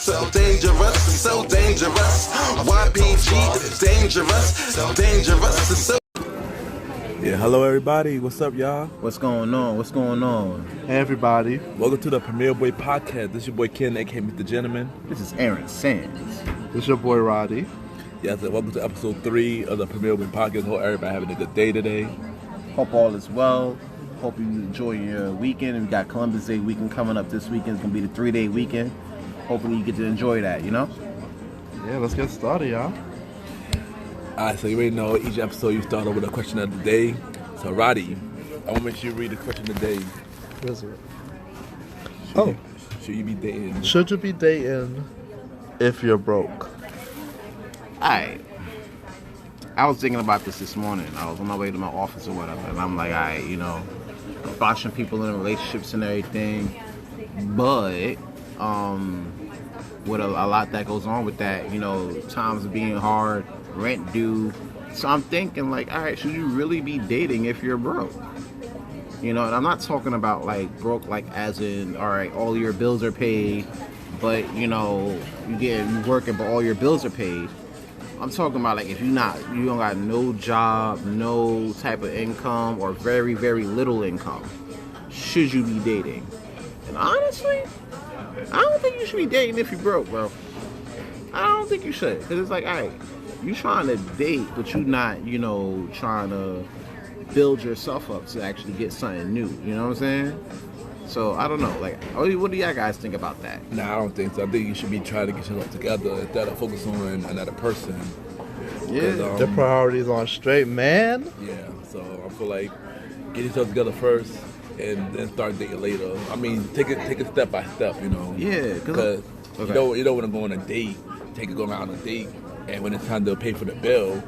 so dangerous, it's so dangerous. YPG is dangerous, so dangerous, it's so. Yeah, hello everybody. What's up, y'all? What's going on? What's going on? Hey everybody. Welcome to the Premier Boy Podcast. This is your boy Ken, aka Mr. Gentleman. This is Aaron Sands. This is your boy Roddy. Yes, and welcome to episode 3 of the Premier Boy Podcast. Hope everybody having a good day today. Hope all is well. Hope you enjoy your weekend. We got Columbus Day weekend coming up this weekend. It's going to be the 3-day weekend. Hopefully you get to enjoy that, you know? Yeah, let's get started, y'all. Alright, so you already know each episode you start off with a question of the day. So Roddy, I want to make sure you read the question of the day. What is it? Should you be dating? Should you be dating if you're broke? Alright. I was thinking about this morning. I was on my way to my office or whatever, and I'm like, alright, you know, watching people in relationships and everything, but with a lot that goes on with that, you know, times being hard, rent due. So I'm thinking, like, alright, should you really be dating if you're broke? You know, and I'm not talking about like broke, like as in, alright, all your bills are paid, but you know, you working, but all your bills are paid. I'm talking about like if you don't got no job, no type of income, or very, very little income. Should you be dating? And honestly, I don't think you should be dating if you're broke, bro. I don't think you should, because it's like, alright, you trying to date, but you not, you know, trying to build yourself up to actually get something new. You know what I'm saying? So I don't know. Like, what do y'all guys think about that? Nah, I don't think so. I think you should be trying to get yourself together instead of focus on another person. Yeah, the priorities on straight, man. Yeah, so I feel like get yourself together first and then start dating later. I mean, take it step by step, you know. Yeah, because you don't want to go on a date, go around a date, and when it's time to pay for the bill,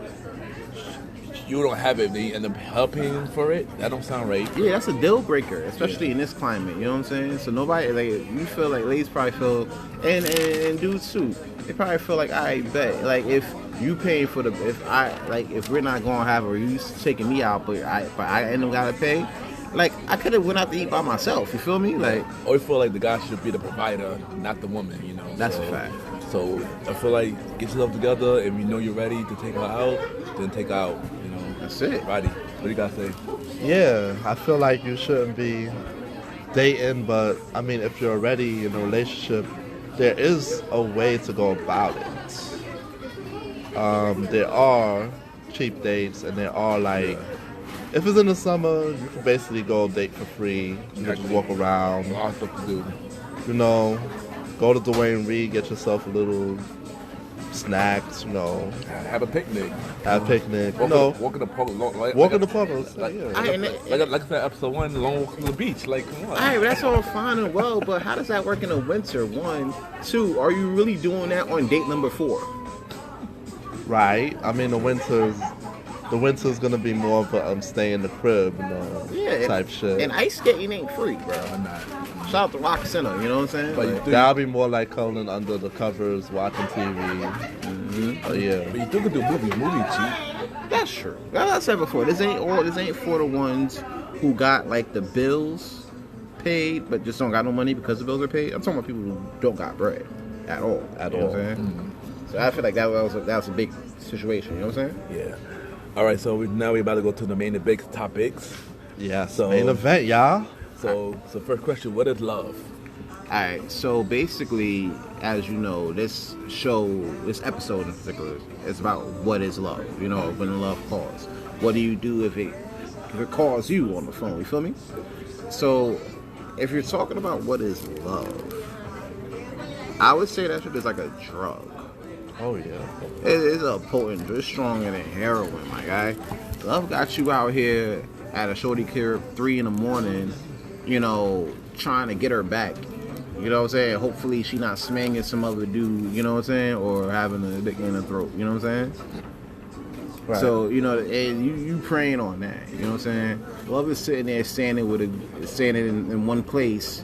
you don't have it, they end up helping for it. That don't sound right. Yeah, that's a deal breaker, especially in this climate. You know what I'm saying? So nobody, like, you feel like ladies probably feel, and dudes too. They probably feel like, I bet, like, if you paying for if we're not gonna have, or you taking me out, but I end up gotta pay. Like, I could have went out to eat by myself. You feel me? Like, or you feel like the guy should be the provider, not the woman. You know. That's a fact. So I feel like get yourself together. If you know you're ready to take her out, then take her out. You know. That's it. Roddy, what do you gotta say? Yeah, I feel like you shouldn't be dating, but I mean, if you're already in a relationship, there is a way to go about it. There are cheap dates, and there are like, if it's in the summer, you can basically go date for free. You can just walk around. A lot of stuff to do. You know, go to Dwayne Reed, get yourself a little snacks, you know. Have a picnic. Walk in the park. Walk in the park. Like I said, episode 1, long walk to the beach. Like, come on. All right, that's all fine and well, but how does that work in the winter? 1, 2, are you really doing that on date number 4? Right. I mean, the winter's gonna be more of a stay in the crib, you know, type shit. And ice skating ain't free, bro. Shout out to Rock Center, you know what I'm saying? But that'll be more like calling under the covers, watching TV. Mm-hmm. Oh yeah. But you still can do movie cheap. That's true. Like I said before, this ain't for the ones who got like the bills paid, but just don't got no money because the bills are paid. I'm talking about people who don't got bread at all. You know what I'm saying? Mm-hmm. So I feel like that was a big situation. You know what I'm saying? Yeah. All right. So now we're about to go to the main and big topics. Yeah. So main event, y'all. So first question: what is love? All right. So basically, as you know, this episode in particular, is about what is love. You know, when love calls. What do you do if it calls you on the phone? You feel me? So if you're talking about what is love, I would say that shit is like a drug. Oh yeah. It is a potent drug. It's stronger than heroin, my guy. Love got you out here at a shorty crib 3 a.m, you know, trying to get her back. You know what I'm saying? Hopefully she not smanging some other dude, you know what I'm saying? Or having a dick in her throat, you know what I'm saying? Right. So, you know, and you praying on that, you know what I'm saying? Love is sitting there standing in one place,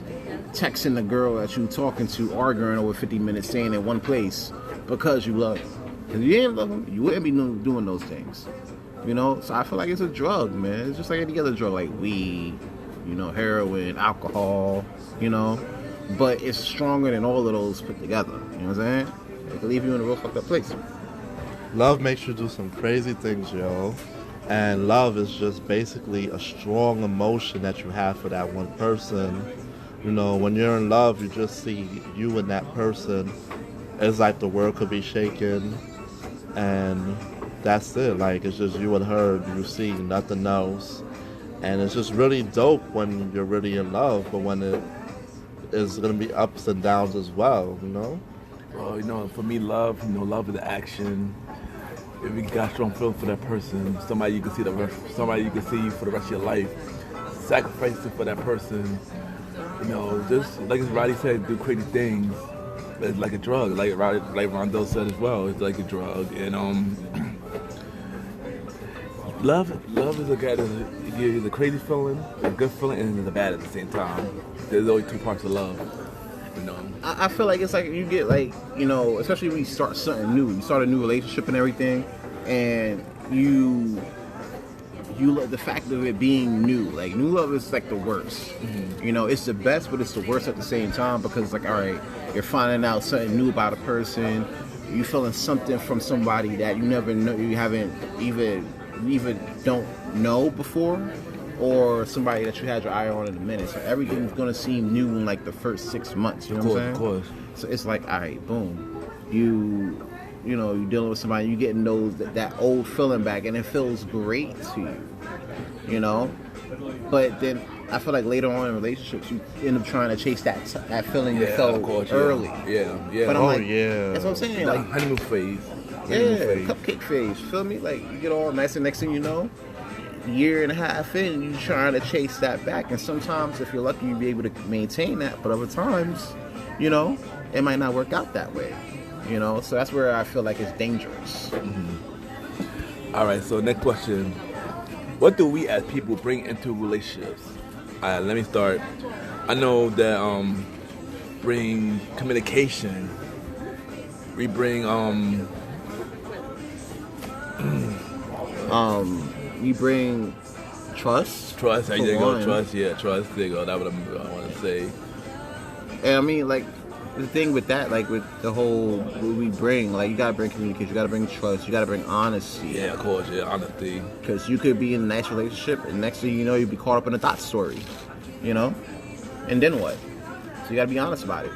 texting the girl that you talking to, arguing over 50 minutes, staying in one place because you love him. If you didn't love him, you wouldn't be doing those things. You know? So I feel like it's a drug, man. It's just like any other drug, like weed, you know, heroin, alcohol, you know. but it's stronger than all of those put together. You know what I'm saying? It can leave you in a real fucked up place. Love makes you do some crazy things, yo. And love is just basically a strong emotion that you have for that one person. You know, when you're in love, you just see you and that person. It's like the world could be shaken, and that's it. Like, it's just you and her, you see nothing else. And it's just really dope when you're really in love, but when it is going to be ups and downs as well, you know? Well, you know, for me, love is the action. If you got strong feelings for that person, somebody you can see for the rest of your life, sacrificing for that person, you know, just like as Roddy said, do crazy things. It's like a drug, like Rondell said as well. It's like a drug, and love is a guy that gives you the crazy feeling, a good feeling, and the bad at the same time. There's only two parts of love, you know. I feel like it's like you get like, you know, especially when you start something new, you start a new relationship and everything, and you love the fact of it being new. Like, new love is like the worst. You know, it's the best, but it's the worst at the same time, because it's like, all right, you're finding out something new about a person, you feeling something from somebody that you never know, you haven't even don't know before, or somebody that you had your eye on in a minute. So everything's gonna seem new in like the first 6 months. You know what I'm saying? Of course. So it's like, all right, boom, you know, you're dealing with somebody, you getting that old feeling back, and it feels great to you, you know. But then I feel like later on in relationships, you end up trying to chase that feeling you felt early. Yeah. But I'm yeah. That's what I'm saying. The Like, honeymoon phase. Cupcake phase. Feel me? Like, you get all nice, and next thing you know, year and a half in, you're trying to chase that back. And sometimes, if you're lucky, you'll be able to maintain that. But other times, you know, it might not work out that way. You know, so that's where I feel like it's dangerous. All right, so next question. What do we as people bring into relationships? Let me start. I know that bring communication. We bring we bring trust. Trust, there you go. Trust, yeah, trust. There you go. That's what I want to say. And I mean, like, the thing with that, like, with the whole, what we bring, like, you gotta bring communication, you gotta bring trust, you gotta bring honesty. Yeah, of course, yeah, honesty. Because you could be in a nice relationship, and next thing you know, you'd be caught up in a thought story, you know? And then what? So you gotta be honest about it.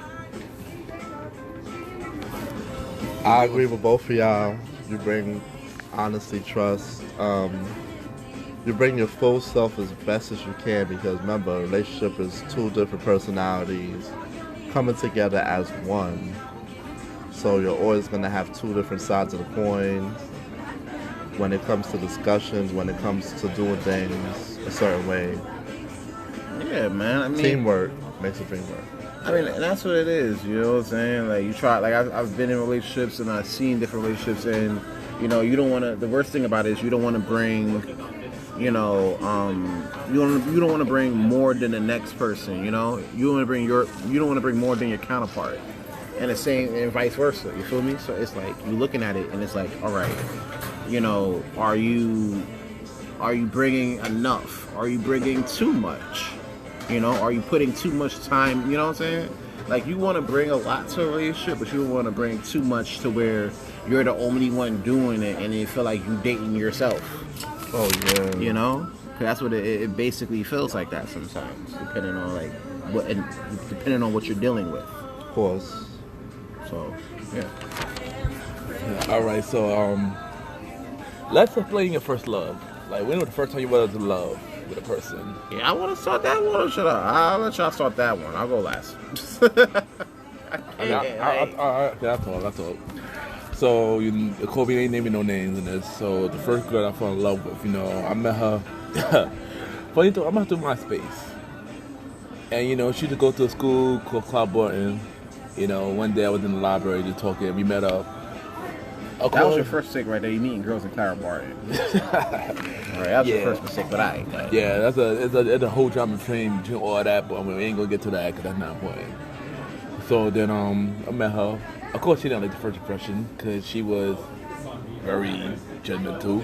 I agree with both of y'all. You bring honesty, trust. You bring your full self as best as you can, because remember, a relationship is two different personalities coming together as one. So you're always going to have two different sides of the coin when it comes to discussions, when it comes to doing things a certain way. Yeah, man. I mean, teamwork makes a dream work. I mean, and that's what it is, you know what I'm saying? Like, you try, like, I've been in relationships, and I've seen different relationships, and, you know, you don't want to, the worst thing about it is you don't want to bring, you know, you don't want to bring more than the next person, you know? You don't want to bring more than your counterpart. And the same, and vice versa, you feel me? So it's like, you're looking at it, and it's like, all right, you know, are you bringing enough? Are you bringing too much? You know, are you putting too much time? You know what I'm saying? Like, you want to bring a lot to a relationship, but you don't want to bring too much to where you're the only one doing it, and you feel like you dating yourself. Oh yeah. You know, 'cause that's what it basically feels like that sometimes, depending on like depending on what you're dealing with. Of course. So yeah. All right, so let's explain your first love. Like, when was the first time you was in love with a person? Yeah, I want to start that one. Or should I? I'll let y'all start that one. I'll go last. That's all. So, Kobe ain't naming no names in this. So, the first girl I fell in love with, you know, I met her. Funny though, I met her through MySpace. And, you know, she used to go to a school called Cloud Barton. You know, one day I was in the library just talking. We met up. That was your first mistake right there. You meeting girls in Clara Barton. Alright, that was your first mistake, but yeah, it's a whole drama between all that, but we ain't gonna get to that because that's not important. So then I met her. Of course, she didn't like the first impression because she was very judgmental.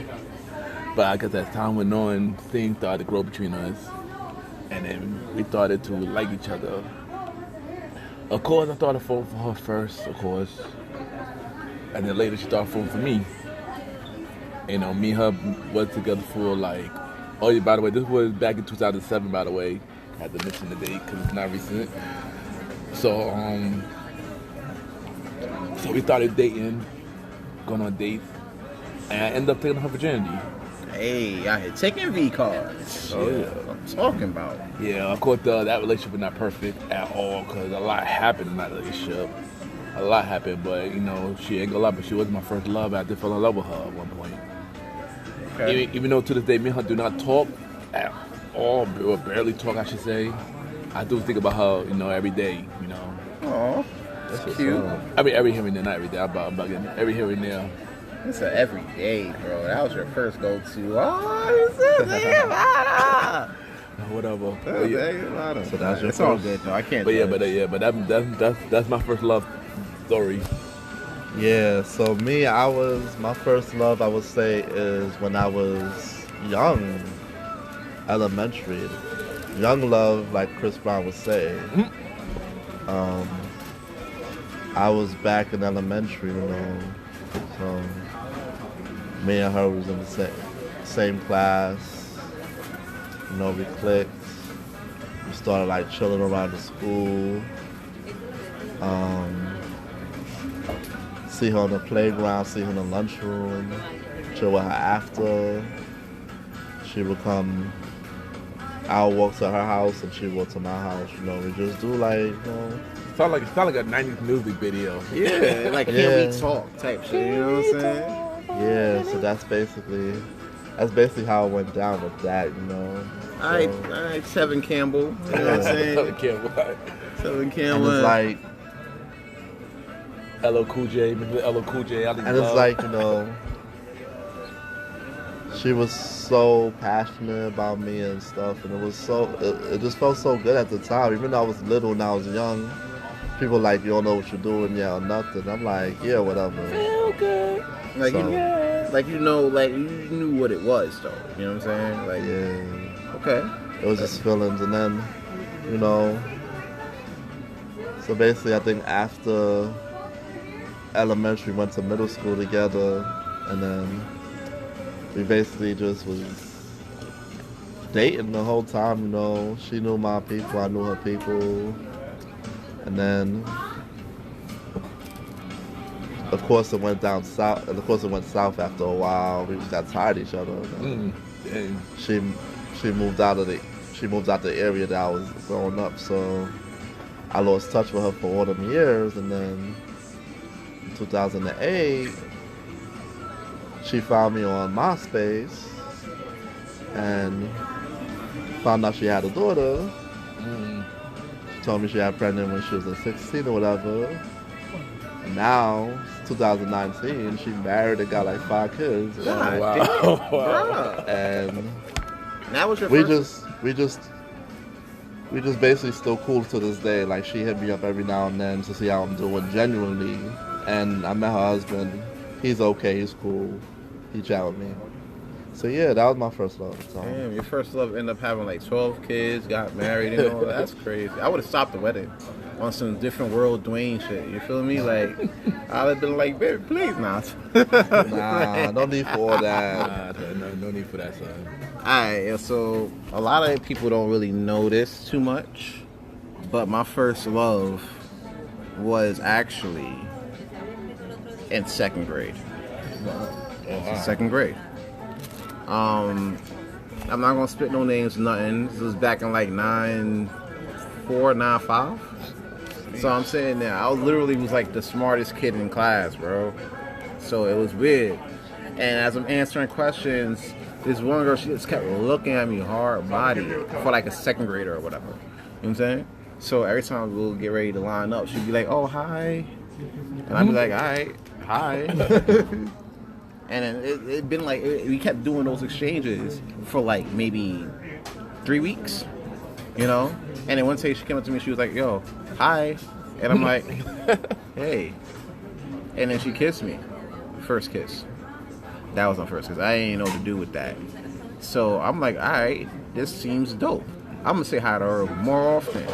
But I guess as time went on, things started to grow between us, and then we started to like each other. Of course, I started falling for her first, of course. And then later she started falling for me. You know, me and her was together for like, oh yeah, by the way, this was back in 2007, by the way. I had to mention the date because it's not recent. So, so we started dating, going on dates, and I ended up taking her virginity. Hey, I had taken V cards. Oh, yeah. What I'm talking about. Yeah, of course, that relationship was not perfect at all because a lot happened in that relationship. A lot happened, but you know, she ain't gonna lie, but she was my first love. I did fall in love with her at one point. Okay. Even though to this day, me and her do not talk at all, or barely talk, I should say. I do think about her, you know, every day, you know. Aw, that's cute. I mean, every here and there, not every day. I'm bugging. Every here and there. It's a everyday, bro. That was your first go-to. Oh, this is Nevada. Whatever. So that's your It's all first. good though. I can't. But yeah, judge. that's my first love story. Yeah, so my first love, I would say, is when I was young, elementary. Young love, like Chris Brown would say. I was back in elementary, you know, so me and her was in the same class, you know, we clicked. We started like chilling around the school. See her on the playground, see her in the lunchroom, chill with her after. She would come, I'll walk to her house and she walk to my house, you know, we just do like, you know. Sound like a 90s music video. Yeah, like Yeah. can we talk type shit. You know what I'm saying? Yeah, so that's basically how it went down with that, you know. All right, Tevin Campbell. You know what I'm saying? Tevin And Campbell. it's like, LL Cool J, remember LL Cool J? and it's like, you know, she was so passionate about me and stuff, and it just felt so good at the time. Even though I was little and I was young, people like, you don't know what you're doing yet or nothing. I'm like, yeah, whatever. Like So- you knew what it was though. You know what I'm saying? Like Yeah, okay. it was just feelings, and then, you know, so basically I think after elementary we went to middle school together, and then we basically just was dating the whole time, you know. She knew my people, I knew her people. And then, of course, it went down south. And of course, it went south after a while. We just got tired of each other. Dang. She moved out the area that I was growing up. So I lost touch with her for all them years. And then in 2008, she found me on MySpace and found out she had a daughter. She told me she got pregnant when she was like 16 or whatever. And now, it's 2019, she married and got like 5 kids. God wow. damn, Wow. bruh. And That was your we first. just basically still cool to this day. Like, she hit me up every now and then to see how I'm doing genuinely. And I met her husband. He's okay, he's cool. He chat with me. So yeah, that was my first love. So. Damn, your first love ended up having like 12 kids, got married and all that. That's crazy. I would have stopped the wedding on some different world Dwayne shit. You feel me? Like, I'd have been like, baby, please not. Nah, no need for all that. No need for that, son. Alright, so a lot of people don't really know this too much, but my first love was actually in 2nd grade. Second grade. I'm not gonna spit no names, nothing. This was back in like 9'4", 9'5". So I'm saying that I literally was like the smartest kid in class, bro. So it was weird. And as I'm answering questions, this one girl, she just kept looking at me hard body for like a 2nd grader or whatever. You know what I'm saying? So every time we'll get ready to line up, she'd be like, "Oh, hi," and I'd be like, "All right, hi." And then it been like, we kept doing those exchanges for like maybe 3 weeks, you know? And then one day she came up to me, she was like, "Yo, hi." And I'm like, "Hey." And then she kissed me. First kiss. That was my first kiss. I ain't know what to do with that. So I'm like, all right, this seems dope. I'm going to say hi to her more often.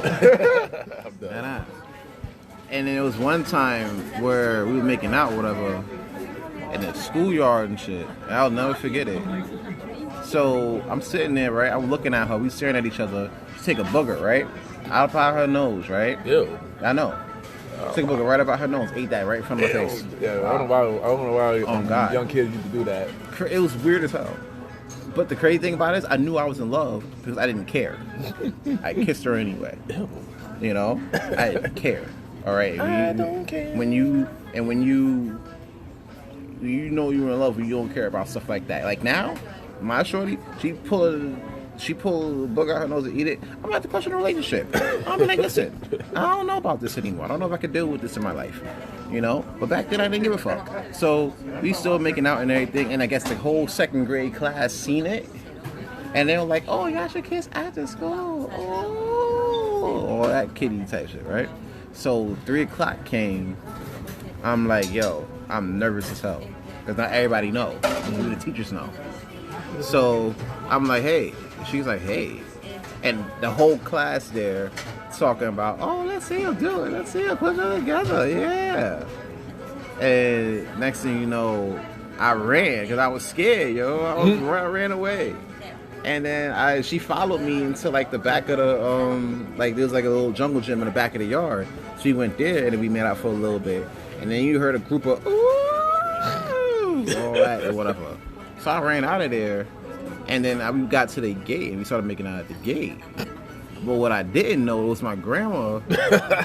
And then there was one time where we were making out, whatever, in the schoolyard and shit. And I'll never forget it. So I'm sitting there, right? I'm looking at her. We staring at each other. She take a booger, right? Out of her nose, right? Ew. I know. Took a booger right about her nose. Ate that right in front of my face. Yeah, I don't know why God. young kids used to do that. It was weird as hell. But the crazy thing about it is I knew I was in love because I didn't care. I kissed her anyway. Ew. You know? I didn't care. All right? I don't care. When you know you're in love, you don't care about stuff like that. Like now, my shorty, she pull a booger out her nose and eat it. I'm about to question the relationship. I'm like, listen, I don't know about this anymore. I don't know if I could deal with this in my life. You know? But back then I didn't give a fuck. So we still making out and everything, and I guess the whole second grade class seen it. And they were like, oh, y'all should kiss after school. Oh, all that kiddie type shit, right? So 3 o'clock came. I'm like, yo, I'm nervous as hell. Because not everybody know. Only the teachers know. So I'm like, hey. She's like, hey. And the whole class there talking about, oh, let's see him do it. Let's see him put it together. Yeah. And next thing you know, I ran because I was scared, yo. I ran away. And then she followed me into like the back of the, like there was like a little jungle gym in the back of the yard. So we went there and then we met out for a little bit. And then you heard a group of, ooh, all that or whatever. So I ran out of there. And then we got to the gate and we started making out at the gate. But what I didn't know was my grandma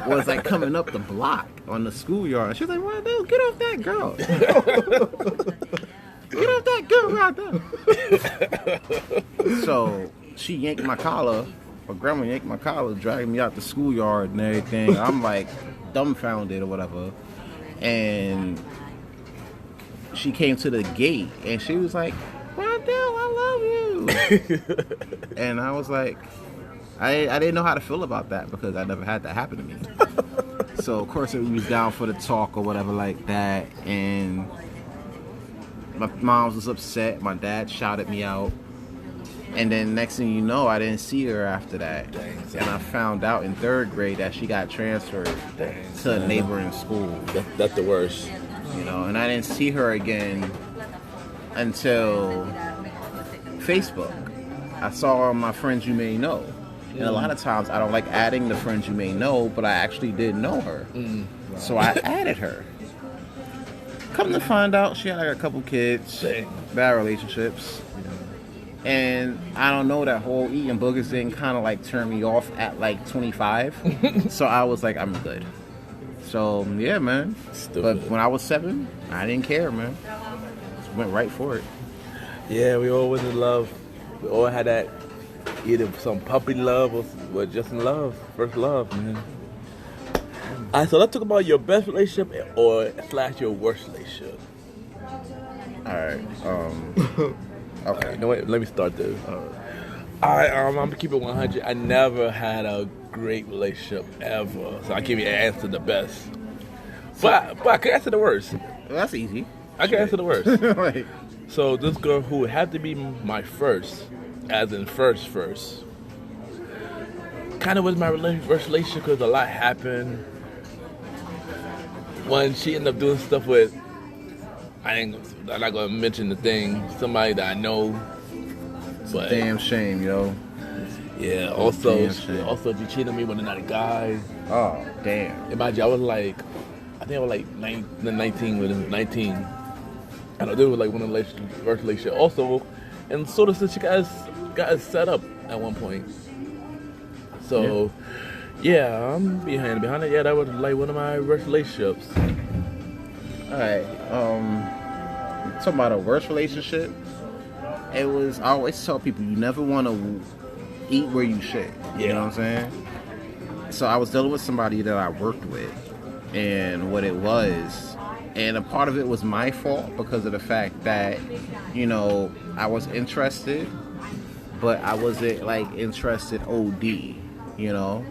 was like coming up the block on the schoolyard. She was like, Rondell, get off that girl. Get off that girl right there. So she yanked my collar. My grandma yanked my collar, dragged me out the schoolyard and everything. I'm like dumbfounded or whatever. And she came to the gate and she was like, Rondell, I love you. And I was like, I didn't know how to feel about that because I never had that happen to me. So of course we was down for the talk or whatever like that, and my mom was upset. My dad shouted me out, and then next thing you know, I didn't see her after that. And I found out in 3rd grade that she got transferred to a neighboring school. That's the worst. You know, and I didn't see her again until Facebook. I saw my friends you may know. And a lot of times I don't like adding the friends you may know, but I actually did know her. So I added her. Come to find out, she had like a couple kids, bad relationships. And I don't know, that whole eating boogers thing kind of like turned me off at like 25. So I was like, I'm good. So yeah, man. But when I was 7, I didn't care, man. Just went right for it. Yeah, we all was in love. We all had that, either some puppy love or just in love, first love, man. All right, so let's talk about your best relationship or / your worst relationship. All right. Okay. You know what? Let me start this. I'm gonna keep it 100. I never had a great relationship ever, so I give you an answer the best. But I can answer the worst. Well, that's easy. I can answer the worst. Right. So this girl who had to be my first, as in first, kind of was my first relationship because a lot happened. When she ended up doing stuff with, I'm not gonna mention the thing, somebody that I know. But Damn shame, yo. yeah, also she cheated on me with another guy. Oh, damn. Imagine, I think I was like 19 with him, 19. I know, this was like one of the first relationship. Also, and sort of since she got us set up at one point. So, yeah, I'm behind it. Yeah, that was like one of my worst relationships. All right. Talking about a worst relationship. I always tell people you never want to eat where you shit. You know what I'm saying? So I was dealing with somebody that I worked with, and what it was. And a part of it was my fault because of the fact that, you know, I was interested, but I wasn't like interested OD, you know?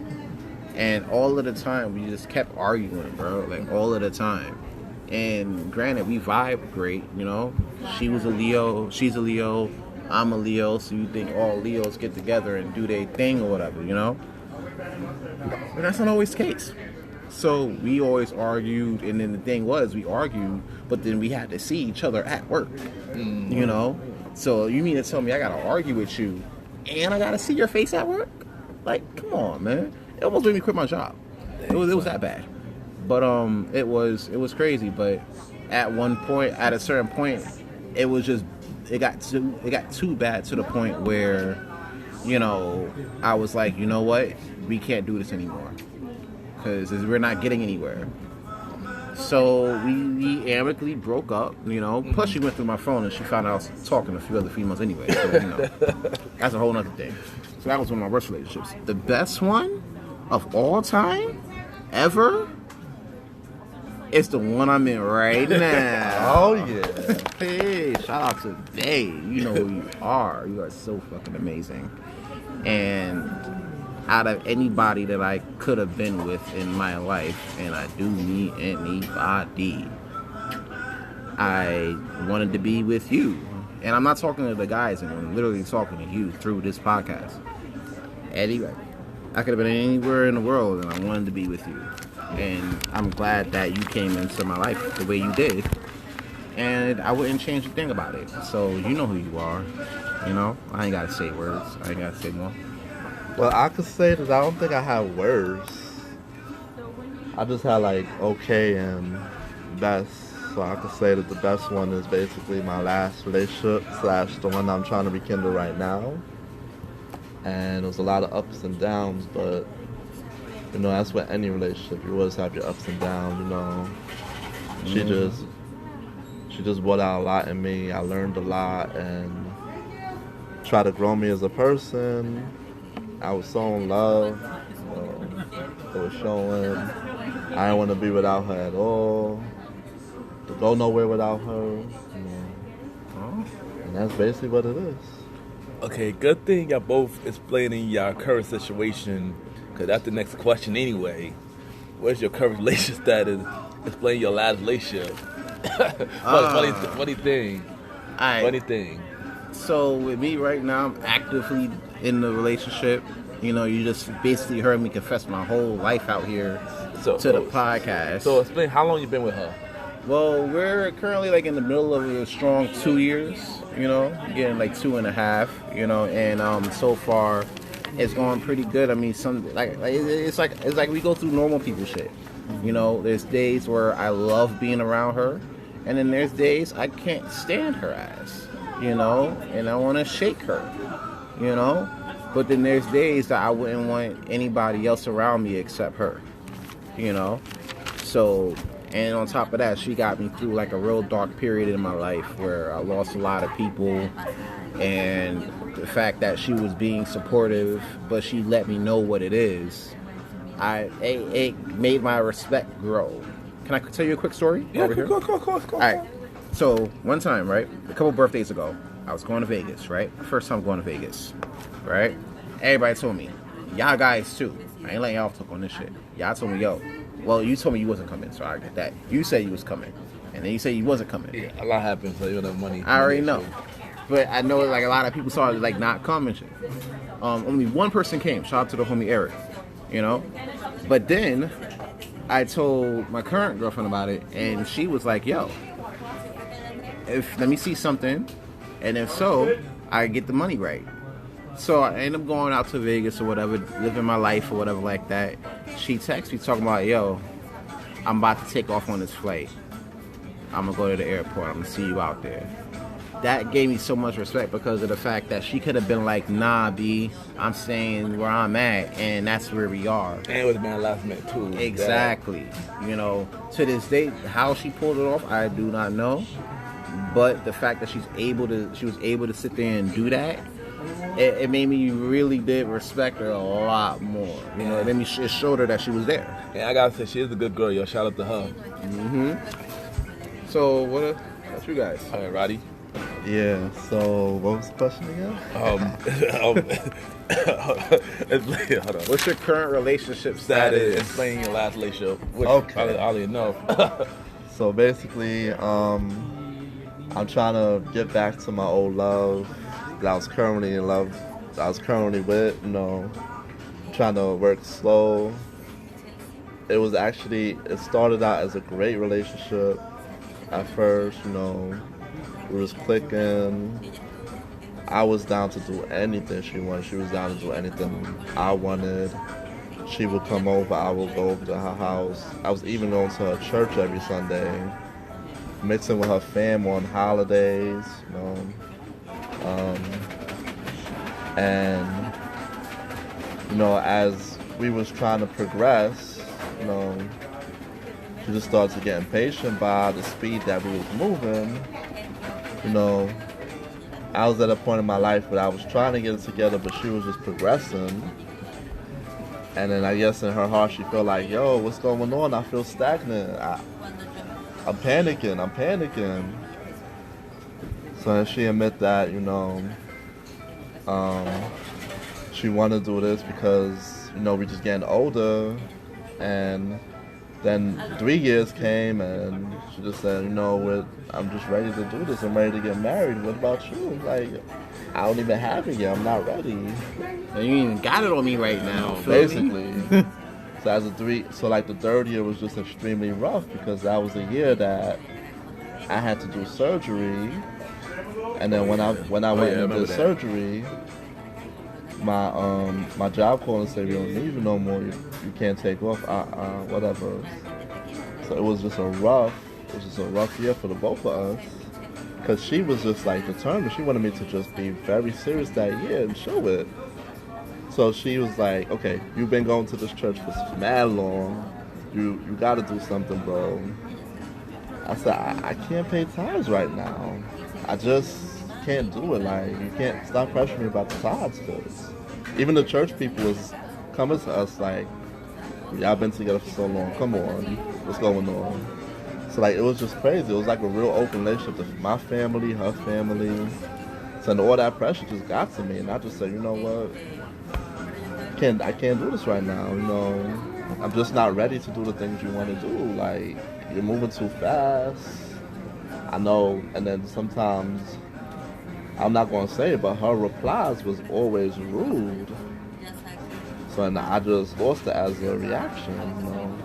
And all of the time we just kept arguing, bro, like all of the time. And granted, we vibe great, you know? She was a Leo, she's a Leo, I'm a Leo, so you think all Leos get together and do their thing or whatever, you know? But that's not always the case. So we always argued, and then the thing was, we argued, but then we had to see each other at work, you know? So you mean to tell me I gotta argue with you, and I gotta see your face at work? Like, come on, man. It almost made me quit my job. It was that bad. But it was crazy. But at a certain point, it got too bad to the point where, you know, I was like, you know what, we can't do this anymore because we're not getting anywhere. So we amicably broke up, you know. Plus, she went through my phone and she found out I was talking to a few other females anyway. So, you know, that's a whole other thing. So that was one of my worst relationships. The best one of all time, ever, is the one I'm in right now. Oh, yeah. Hey, shout out to Bay. You know who you are. You are so fucking amazing. And out of anybody that I could have been with in my life, and I do mean anybody, I wanted to be with you. And I'm not talking to the guys, and I'm literally talking to you through this podcast. Anyway, I could have been anywhere in the world, and I wanted to be with you. And I'm glad that you came into my life the way you did. And I wouldn't change a thing about it. So you know who you are. You know, I ain't gotta say words. I ain't gotta say more. Well, I could say that I don't think I have words. I just had like okay and best. So I could say that the best one is basically my last relationship / the one I'm trying to rekindle right now. And it was a lot of ups and downs, but you know, that's with any relationship. You always have your ups and downs, you know. She just brought out a lot in me. I learned a lot and tried to grow me as a person. I was so in love. It was showing. I didn't want to be without her at all. To go nowhere without her. You know. And that's basically what it is. Okay, good thing y'all both explaining your current situation, because that's the next question anyway. What's your current relationship status? Explain your last relationship. Funny thing. Funny thing. So with me right now, I'm actively in the relationship. You know, you just basically heard me confess my whole life out here to the podcast. So explain, how long you been with her? Well, we're currently like in the middle of a strong 2 years, you know, getting like 2.5, you know, and so far it's going pretty good. I mean, it's like we go through normal people shit. You know, there's days where I love being around her, and then there's days I can't stand her ass, you know, and I want to shake her, you know. But then there's days that I wouldn't want anybody else around me except her, you know. So, and on top of that, she got me through like a real dark period in my life where I lost a lot of people, and the fact that she was being supportive, but she let me know what it is, it made my respect grow. Can I tell you a quick story? Yeah, over here? Go. All right. So one time, right, a couple birthdays ago, I was going to Vegas, right? First time going to Vegas, right? Everybody told me, y'all guys too. I ain't letting y'all talk on this shit. Y'all told me, yo, well, you told me you wasn't coming, so I get that. You said you was coming, and then you said you wasn't coming. Yeah, a lot happens, so you don't have money. I already know. But I know like a lot of people started like not coming shit. Only one person came. Shout out to the homie Eric, you know. But then I told my current girlfriend about it, and she was like, yo, let me see something, and if so, I get the money right. So I end up going out to Vegas or whatever, living my life or whatever like that. She texts me talking about, yo, I'm about to take off on this flight. I'm going to go to the airport. I'm going to see you out there. That gave me so much respect because of the fact that she could have been like, nah, B, I'm staying where I'm at, and that's where we are. And it was my last minute too. Exactly. You know, to this day, how she pulled it off, I do not know. But the fact that she was able to sit there and do that, it made me really did respect her a lot more. You know, it showed her that she was there. And I gotta say, she is a good girl, yo. Shout out to her. So what you guys? All right, Roddy. Yeah, so what was the question again? Hold on. What's your current relationship That status? is explaining your last relationship. Which Okay. I don't even know. So basically, I'm trying to get back to my old love that I was currently in love, that I was currently with, you know, trying to work slow, it was actually, it started out as a great relationship. At first, you know, we was clicking. I was down to do anything she wanted. She was down to do anything I wanted. She would come over, I would go over to her house. I was even going to her church every Sunday, mixing with her fam on holidays, you know. And, you know, as we was trying to progress, you know, she just started to get impatient by the speed that we was moving. You know, I was at a point in my life where I was trying to get it together, but she was just progressing. And then I guess in her heart she felt like, yo, what's going on? I feel stagnant. I'm panicking. So then she admit that, you know, she wanted to do this because, you know, we just getting older. And then 3 years came and she just said, you know, I'm just ready to do this. I'm ready to get married. What about you? Like, I don't even have it yet. I'm not ready. So you even got it on me right now. Basically. So like the third year was just extremely rough because that was a year that I had to do surgery. And then when I went and did surgery, my job called and said, we don't need you no more. You can't take off. Whatever. So it was just a rough year for the both of us. Because she was just like determined. She wanted me to just be very serious that year and show it. So she was like, okay, you've been going to this church for mad long. You got to do something, bro. I said, I can't pay tithes right now. I just can't do it. Like, you can't stop pressuring me about the tithes. Cause even the church people was coming to us like, y'all been together for so long. Come on, what's going on? So like, it was just crazy. It was like a real open relationship with my family, her family. So and all that pressure just got to me, and I just said, you know what? I can't do this right now. You know, I'm just not ready to do the things you want to do. Like, you're moving too fast. I know. And then sometimes, I'm not gonna say it, but her replies was always rude. So and I just lost it as a reaction. You know.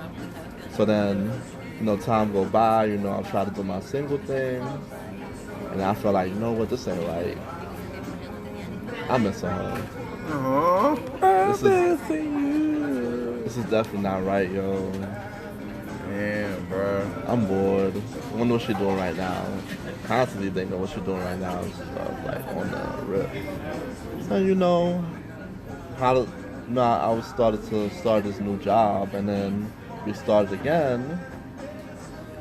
So then, you know, time go by. You know, I try to do my single thing, and I feel like, you know what, this ain't right. I'm missing her. This is definitely not right, yo. Damn, bro. I'm bored. I wonder what she's doing right now. Constantly thinking what she's doing right now is like on the rip. So you know, I was started to start this new job, and then we started again.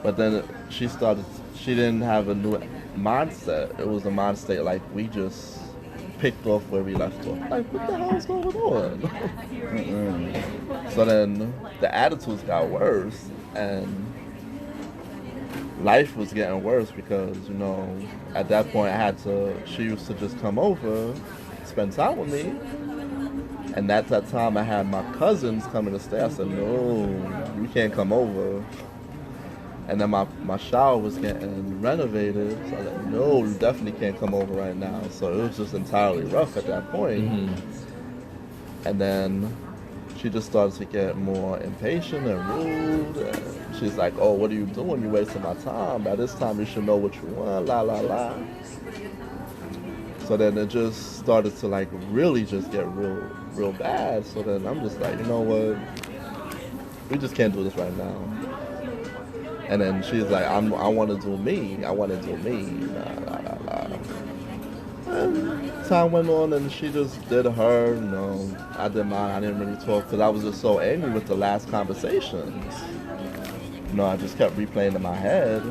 But then she didn't have a new mindset. It was a mindset like we just picked off where we left off. Like, what the hell is going on? So then the attitudes got worse, and life was getting worse because, you know, at that point she used to just come over, spend time with me. And at that time I had my cousins coming to stay. I said, no, you can't come over. And then my shower was getting renovated. So I was like, no, you definitely can't come over right now. So it was just entirely rough at that point. Mm-hmm. And then she just started to get more impatient and rude. And she's like, oh, what are you doing? You're wasting my time. By this time, you should know what you want, la, la, la. So then it just started to like really just get real bad. So then I'm just like, you know what? We just can't do this right now. And then she's like, I want to do me. Nah, la, la, la. And time went on, and she just did her. You know, I did mine. I didn't really talk because I was just so angry with the last conversations. You know, I just kept replaying in my head.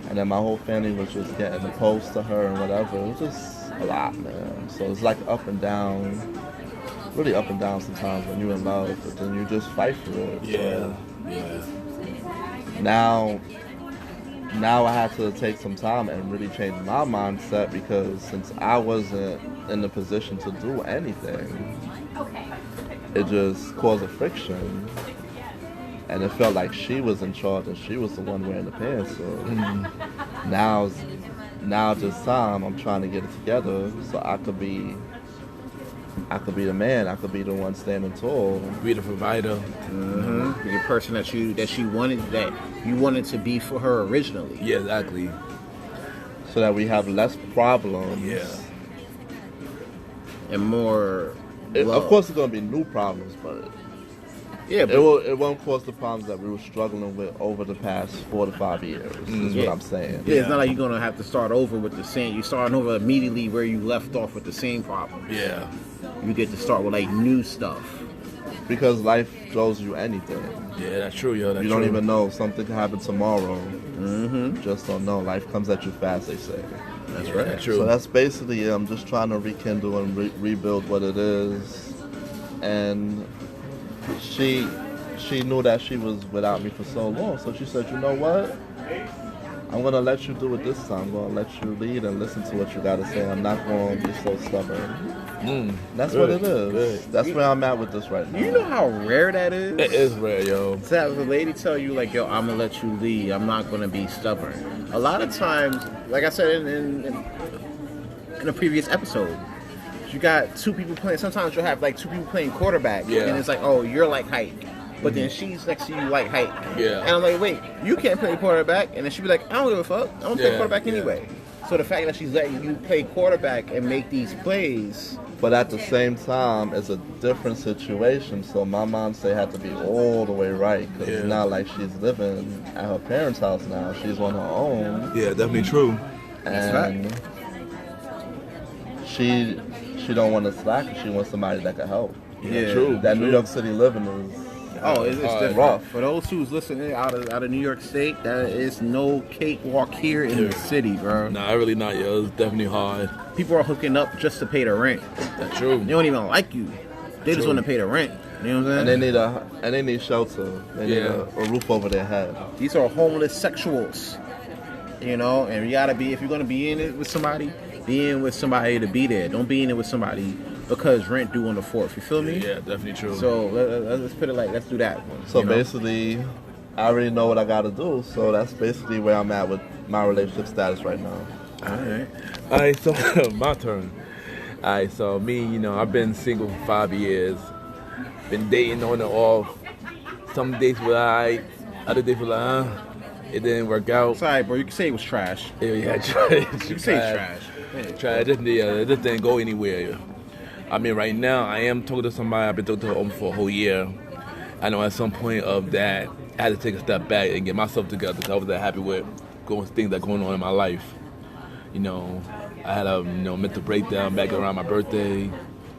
And then my whole family was just getting opposed to her and whatever. It was just a lot, man. So it's like up and down. Really up and down sometimes when you're in love, but then you just fight for it. Yeah. Now I had to take some time and really change my mindset because since I wasn't in the position to do anything, it just caused a friction. And it felt like she was in charge and she was the one wearing the pants. So now this time I'm trying to get it together so I could be I could be the man. I could be the one standing tall. Be the provider. Be the person that you wanted to be for her originally. Yeah, exactly. So that we have less problems. Yeah. And more Of love. course, it's gonna be new problems, but Yeah, but it won't cause the problems that we were struggling with over the past 4 to 5 years. Is what I'm saying. yeah, it's not like you're gonna have to start over with the same. You're starting over immediately where you left off with the same problem. Yeah. You get to start with like new stuff. Because life throws you anything. Yeah, that's true, yo. That's You don't true. even know something can happen tomorrow. Just don't know. Life comes at you fast, they say. That's Yeah, right. that's true. So that's basically I'm just trying to rekindle and rebuild what it is. And she knew that she was without me for so long. So she said, you know what? I'm going to let you do it this time. I'm going to let you lead and listen to what you got to say. I'm not going to be so stubborn. That's what it is. Good. That's where I'm at with this right now. You know how rare that is? It is rare, yo. To have a lady tell you like, yo, I'm gonna let you lead. I'm not gonna be stubborn. A lot of times, like I said in a previous episode, you got two people playing. Sometimes you'll have like two people playing quarterback, Yeah. and it's like, oh, you're like height, but then she's next to you like height. Yeah. And I'm like, wait, you can't play quarterback, and then she'd be like, I don't give a fuck. I don't play Yeah, quarterback yeah. anyway. So the fact that she's letting you play quarterback and make these plays. But at the same time, it's a different situation. So my mom say had to be all the way right. Because Yeah. it's not like she's living at her parents' house now. She's on her own. Yeah, definitely true. And she don't want to slack. She wants somebody that can help. Yeah. True. That New York City living is Oh, it's different. rough. For those who's listening out of New York State, there is no cakewalk here in the city, bro. Nah, really not, yo. It's definitely hard. People are hooking up just to pay the rent. That's true. They don't even like you. They just True. want to pay the rent. You know what I'm and saying? they need shelter. They need Yeah. a roof over their head. These are homeless sexuals. You know, and you gotta be, if you're gonna be in it with somebody, be in with somebody to be there. Don't be in it with somebody because rent due on the 4th. You feel me? Yeah, definitely true. So let's put it like, let's do that one. So you know? basically, I already know what I got to do. So that's basically where I'm at with my relationship status right now. All right, so my turn. All right, so me, you know, I've been single for 5 years. Been dating on and off. Some days were alright, other days were like, it didn't work out. Sorry, bro. You can say it was trash. Yeah, trash. You can say it's trash. Yeah. Trash. It just didn't go anywhere. I mean, right now, I am talking to somebody. I've been talking to her almost for a whole year. I know at some point of that, I had to take a step back and get myself together because I wasn't happy with things that going on in my life. You know, I had a mental breakdown back around my birthday,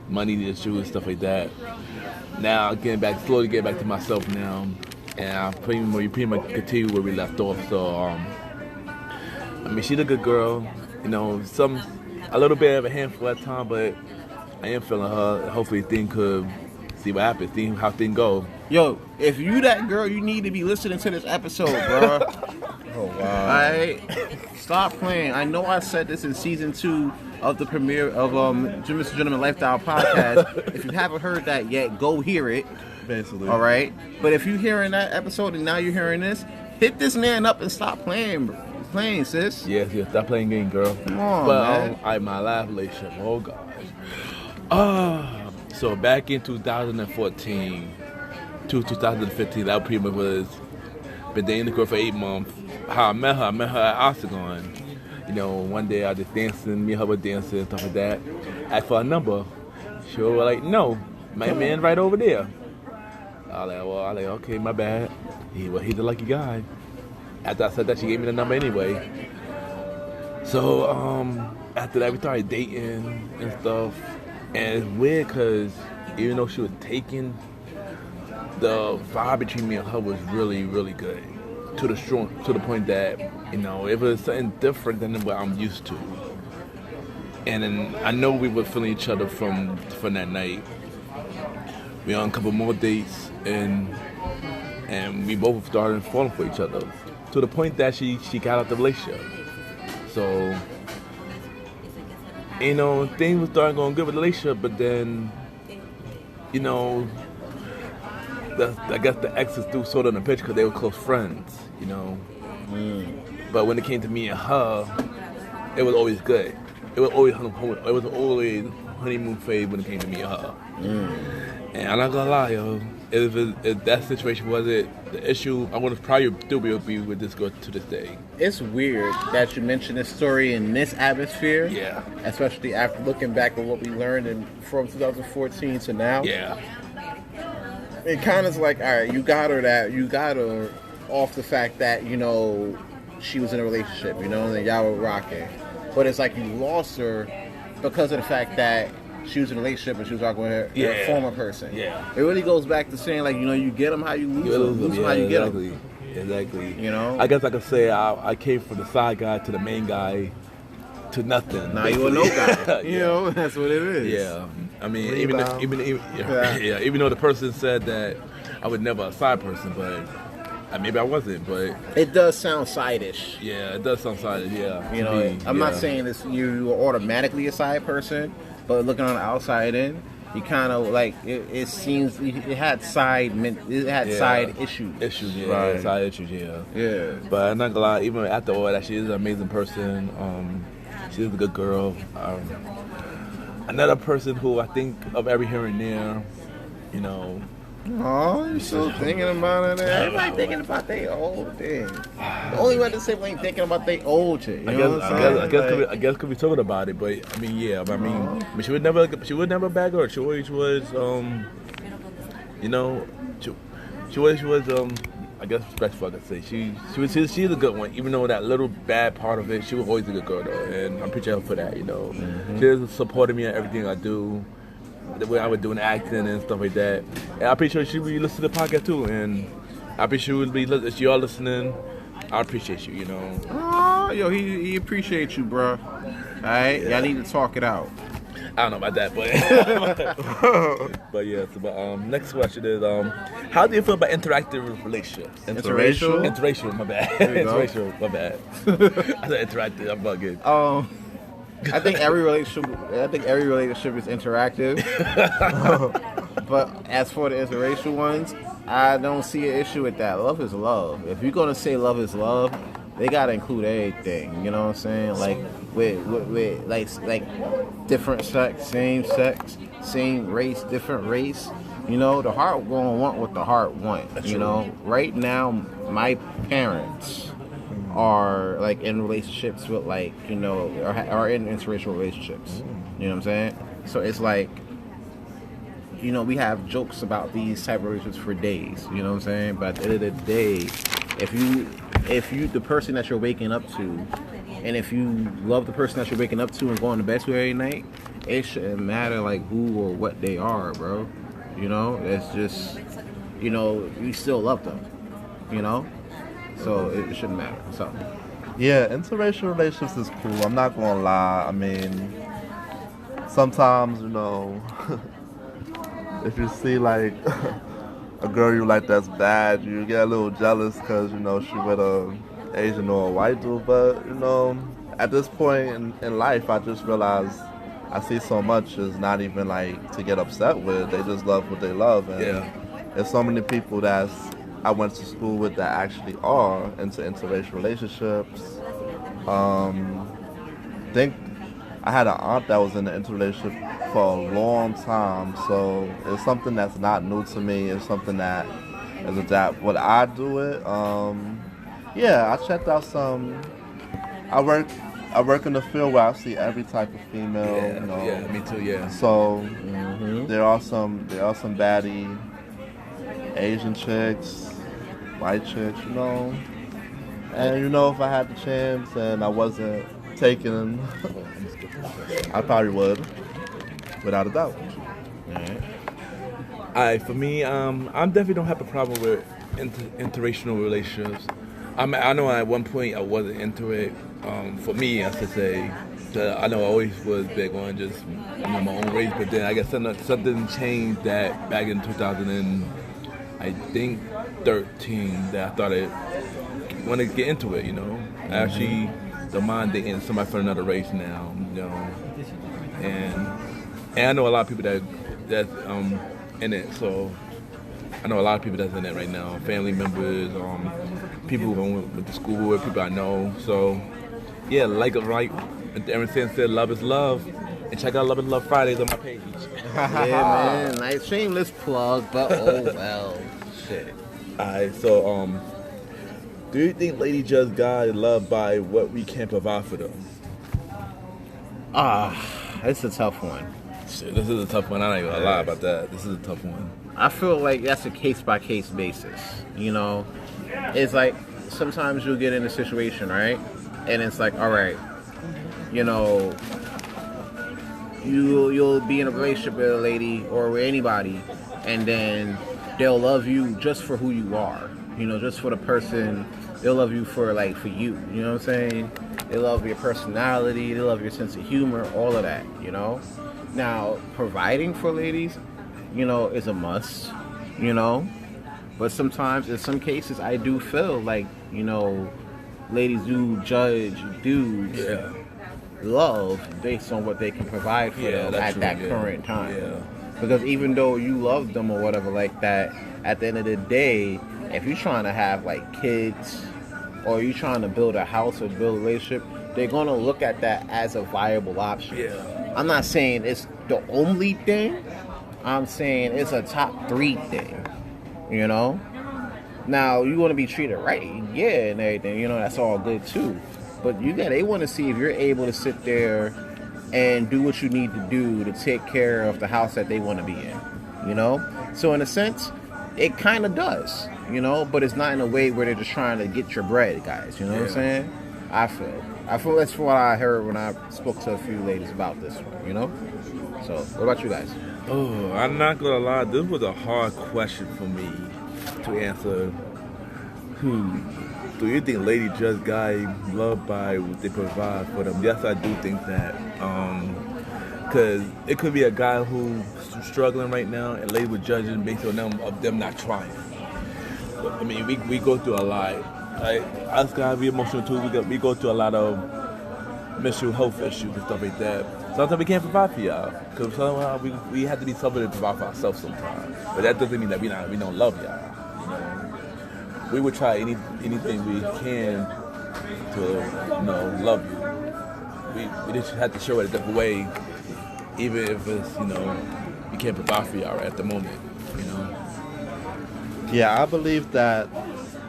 money issues, stuff like that. Now, slowly getting back to myself now, and I pretty much continue where we left off. So, I mean, she's a good girl. You know, a little bit of a handful at time, but I am feeling her. Hopefully, things could see what happens, see how things go. Yo, if you that girl, you need to be listening to this episode, bro. Oh wow! Alright? Stop playing. I know I said this in season 2 of the premiere of Mr. Gentleman Lifestyle Podcast. If you haven't heard that yet, go hear it. Basically, Alright? But if you're hearing that episode and now you're hearing this, hit this man up and stop playing, sis. Yes, stop playing game, girl. Come on, but man. my last relationship, oh gosh. So back in 2014 to 2015, that pretty much was been dating the girl for 8 months. How I met her at Octagon. You know, one day I just dancing, me and her were dancing and stuff like that. Asked for a number. She was like, no, my man right over there. I was like, okay, my bad. He's a lucky guy. After I said that, she gave me the number anyway. So after that, we started dating and stuff. And it's weird because even though she was taken, the vibe between me and her was really, really good. To the point that, you know, it was something different than what I'm used to. And then I know we were feeling each other from that night. We on a couple more dates and we both started falling for each other. To the point that she got out the relationship. So, you know, things were starting going good with the relationship, but then, you know, I guess the exes threw sort of in the picture because they were close friends, you know. But when it came to me and her, it was always good. It was always honeymoon phase when it came to me and her. And I'm not gonna lie, yo. If that situation wasn't the issue, I would have probably still be with this girl to this day. It's weird that you mentioned this story in this atmosphere. Yeah. Especially after looking back at what we learned from 2014 to now. Yeah. It kind of is like, all right, you got her off the fact that, you know, she was in a relationship, you know, and y'all were rocking. But it's like you lost her because of the fact that she was in a relationship and she was rocking with her former person. Yeah. It really goes back to saying, like, you know, you get them how you lose them. Lose them how you get them. Exactly. You know? I guess I could say I came from the side guy to the main guy to nothing. Now you a no guy. You know, that's what it is. Yeah. I mean, even though the person said that I was never a side person, but maybe I wasn't, but it does sound side-ish. Yeah, it does sound side-ish. Yeah, you know, I'm not saying this you are automatically a side person, but looking on the outside in, you kind of like it seems it had side issues. Right. Side issues. Yeah. But I'm not gonna lie, even after all that, she is an amazing person. She is a good girl. Another person who I think of every here and there, you know. Oh, you're still thinking about it. Everybody thinking about their old thing. The only way to say we ain't thinking about their old shit. You know what I'm saying? I guess could be talking about it, but I mean, yeah. But I mean, she was never a bad girl. She always was, you know, she always was, I guess respectful. I could say she's a good one. Even though that little bad part of it, she was always a good girl though, and I appreciate her for that. You know, she has supported me in everything I do. The way I was doing acting and stuff like that. And I'm pretty sure she would listen to the podcast too. And I'm pretty sure if you are listening, I appreciate you, you know. Oh, yo, he appreciates you, bro. All right? Yeah. Y'all need to talk it out. I don't know about that, but but yeah. So, but next question is, how do you feel about interactive relationships? Interracial, my bad. Interracial, my bad. I said interactive, I'm bugging. I think every relationship is interactive. But as for the interracial ones, I don't see an issue with that. Love is love. If you're gonna say love is love, they gotta include everything. You know what I'm saying? Like with like different sex, same race, different race. You know, the heart gonna want what the heart want. That's true. Right now, my parents are like in relationships with like, you know, are in interracial relationships. You know what I'm saying? So it's like, you know, we have jokes about these type of relationships for days. You know what I'm saying? But at the end of the day, if you the person that you're waking up to, and if you love the person that you're waking up to and going to bed to every night, it shouldn't matter like who or what they are, bro. You know, it's just, you know, you still love them. You know. So it shouldn't matter. So yeah, interracial relationships is cool. I'm not gonna lie. I mean, sometimes, you know, if you see like a girl you like that's bad, you get a little jealous because, you know, she with a Asian or a white dude. But, you know, at this point in life, I just realized I see so much is not even like to get upset with. They just love what they love, and there's so many people I went to school with that actually are into interracial relationships. Think I had an aunt that was in an interrelationship for a long time, so it's something that's not new to me. It's something that is adapt. Would I do it? Yeah, I checked out some. I work in the field where I see every type of female. Yeah, you know. Yeah, me too. Yeah. So there are some baddie Asian chicks, white chicks, you know. And you know, if I had the chance and I wasn't taken, I probably would, without a doubt. Alright, for me, I definitely don't have a problem with interracial relationships. I know at one point I wasn't into it. For me, I should say, I know I always was big on just my own race, but then I guess something changed that back in 2013 that I started want to get into it. You know, I actually don't mind dating somebody from another race now. You know, and I know a lot of people that's in it. So I know a lot of people that's in it right now. Family members, people who went to school with, people I know. So yeah, like Emerson said, love is love, And check out Love and Love Fridays on my page. Yeah, man. Like, shameless plug, but oh well. Shit. Alright, so do you think ladies judge guys love by what we can provide for them? It's a tough one. Shit, this is a tough one. I ain't gonna lie about that. This is a tough one. I feel like that's a case-by-case basis, you know? It's like, sometimes you'll get in a situation, right? And it's like, all right, you know, you'll be in a relationship with a lady or with anybody, and then they'll love you just for who you are, you know, just for the person. They'll love you for you, you know what I'm saying? They love your personality, they love your sense of humor, all of that, you know? Now, providing for ladies, you know, is a must, you know? But sometimes, in some cases, I do feel like, you know, ladies do judge dudes' love based on what they can provide for them at that current time. Yeah. Because even though you love them or whatever like that, at the end of the day, if you're trying to have like kids or you're trying to build a house or build a relationship, they're going to look at that as a viable option. Yeah. I'm not saying it's the only thing. I'm saying it's a top 3 thing, you know? Now, you want to be treated right, yeah, and everything, you know, that's all good too. But they want to see if you're able to sit there and do what you need to do to take care of the house that they want to be in, you know? So in a sense, it kind of does, you know, but it's not in a way where they're just trying to get your bread, guys, you know what I'm saying? I feel that's what I heard when I spoke to a few ladies about this one, you know? So, what about you guys? Oh, I'm not gonna lie, this was a hard question for me to answer. Do you think ladies judge guys love by what they provide for them? Yes, I do think that. Because it could be a guy who's struggling right now and ladies would judge him based on them not trying. I mean, we go through a lot. Like, us guys, we emotional too. We go through a lot of mental health issues and stuff like that. Sometimes we can't provide for y'all because somehow we have to be somebody to provide for ourselves sometimes. But that doesn't mean that we don't love y'all. You know? We would try anything we can to love you. We just have to show it a different way, even if it's we can't provide for y'all right at the moment. You know. Yeah, I believe that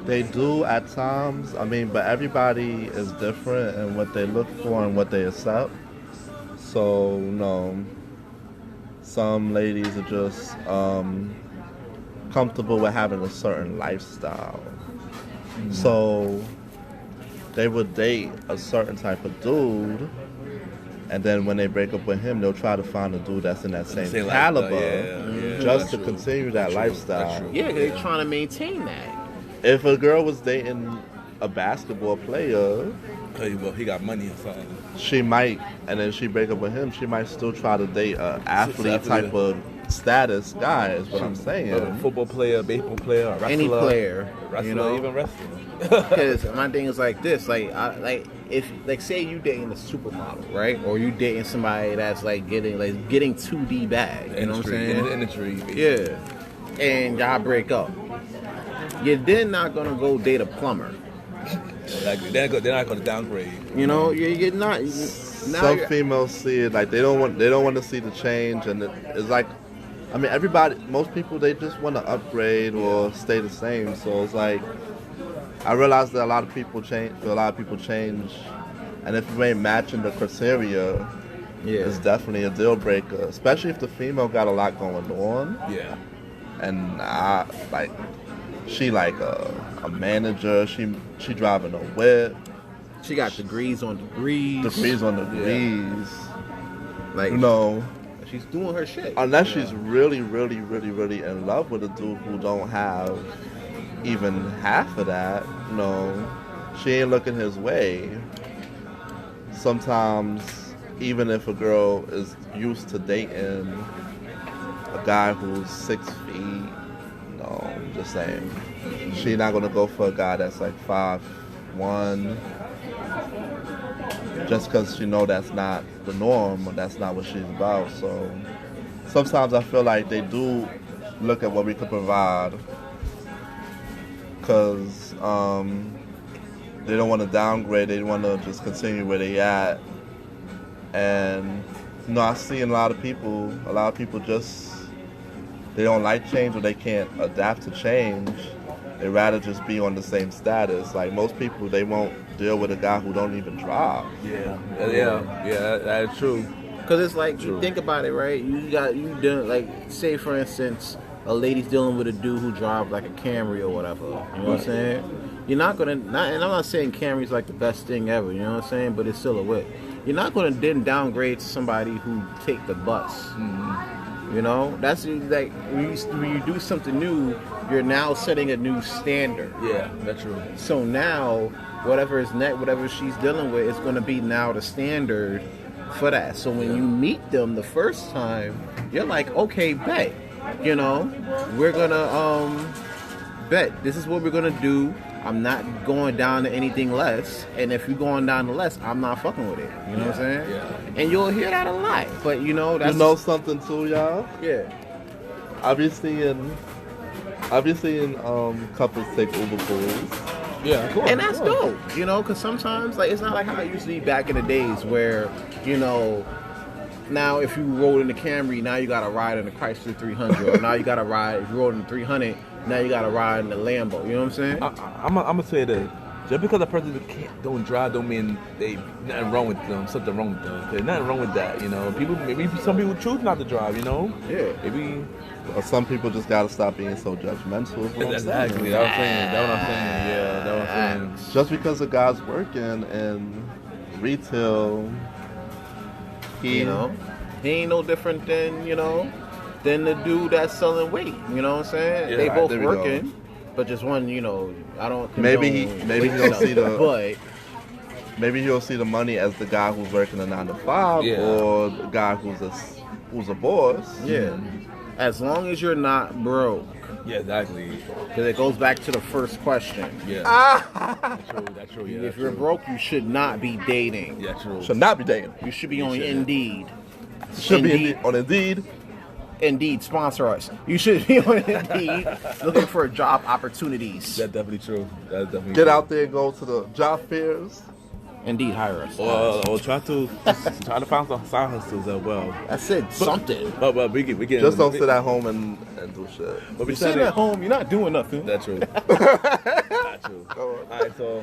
they do at times. I mean, but everybody is different in what they look for and what they accept. So, some ladies are just comfortable with having a certain lifestyle. Mm-hmm. So, they would date a certain type of dude, and then when they break up with him, they'll try to find a dude that's in that same caliber, just to continue that lifestyle. Yeah, they're trying to maintain that. If a girl was dating a basketball player, well, he got money or something, she might, and then she break up with him, she might still try to date an athlete type of status guy, is what I'm saying. A football player, baseball player, a wrestler, any player, wrestler, even wrestler. Because my thing is like this, if say you dating a supermodel, right, or you dating somebody that's getting 2D bag, you know what I'm saying? Industry, yeah, and y'all break up, you're then not gonna go date a plumber. They're not gonna downgrade. You know, you're not. Some females see it like they don't want to see the change, and it's like, I mean, most people, they just want to upgrade or stay the same. So it's like, I realize that a lot of people change, and if you ain't matching the criteria, it's definitely a deal breaker. Especially if the female got a lot going on. Yeah. And she a manager. She driving a whip. She got degrees on degrees. Yeah. She's doing her shit. Unless she's really, really, really, really in love with a dude who don't have even half of that, she ain't looking his way. Sometimes, even if a girl is used to dating a guy who's 6 feet, I'm just saying, she's not gonna go for a guy that's 5'1", just because she know that's not the norm or that's not what she's about. So sometimes I feel like they do look at what we could provide, because they don't want to downgrade. They want to just continue where they at, and No, I see a lot of people just, they don't like change or they can't adapt to change. They'd rather just be on the same status. Like most people, they won't deal with a guy who don't even drive. Yeah, that is true. Because it's like, you think about it, right? You doing, like, say for instance, a lady's dealing with a dude who drives like a Camry or whatever. You know what I'm saying? You're not gonna, and I'm not saying Camry's like the best thing ever. You know what I'm saying? But it's still a whip. You're not gonna then downgrade to somebody who take the bus. Mm-hmm. You know, that's like when you do something new, you're now setting a new standard. Yeah, that's true. So now, whatever she's dealing with is going to be now the standard for that. So when you meet them the first time, you're like, okay, bet. You know, we're gonna bet. This is what we're gonna do. I'm not going down to anything less. And if you're going down to less, I'm not fucking with it. You know what I'm saying? Yeah. And you'll hear that a lot. But you know, that's Something too, y'all? Yeah. Obviously in couples take Uber pools. Yeah, of course. And that's dope, you know, because sometimes, like, it's not like how it used to be back in the days where, you know, now if you roll in the Camry, now you got to ride in the Chrysler 300, or now you got to ride, if you roll in the 300, now you got to ride in the Lambo, you know what I'm saying? I'm going to say that just because a person don't drive don't mean they nothing wrong with them, something wrong with them. There's nothing wrong with that, you know. Maybe some people choose not to drive, you know. Yeah. Maybe. Or some people just gotta stop being so judgmental. Exactly. That's what I'm saying. Yeah, that's what I'm saying. Just because a guy's working in retail, you know, he ain't no different than, you know, than the dude that's selling weight. You know what I'm saying? Yeah, they both there we working, go. but just one, you know, I don't. Maybe he'll see the. But maybe he'll see the money as the guy who's working a 9 to 5, Yeah. or the guy who's a boss. yeah, as long as you're not broke. Yeah, exactly. Because it goes back to the first question. Yeah. That's true. Yeah, If you're broke, you should not be dating. Yeah, true. Should not be dating. You should be on shouldn't. Indeed. Should be on Indeed. Indeed, sponsor us. You should be on Indeed looking for job opportunities. That's definitely true. That's definitely Get true. out there and go to the job fairs. Indeed, hire us. Or try to find some side hustles as well. That's it. Something. But we get Just don't sit at home and do shit. But we You're sitting at home, you're not doing nothing. That's true. That's true. All right, so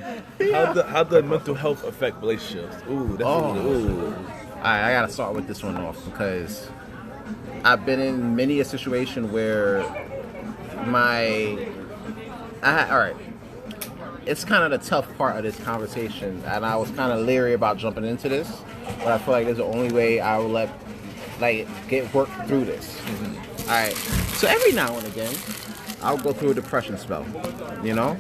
how does mental health affect relationships? Ooh, that's All right, I gotta start with this one off because I've been in many a situation where all right. It's kind of the tough part of this conversation, and I was kind of leery about jumping into this, but I feel like there's the only way I will get worked through this. Mm-hmm. All right, so every now and again, I'll go through a depression spell. You know,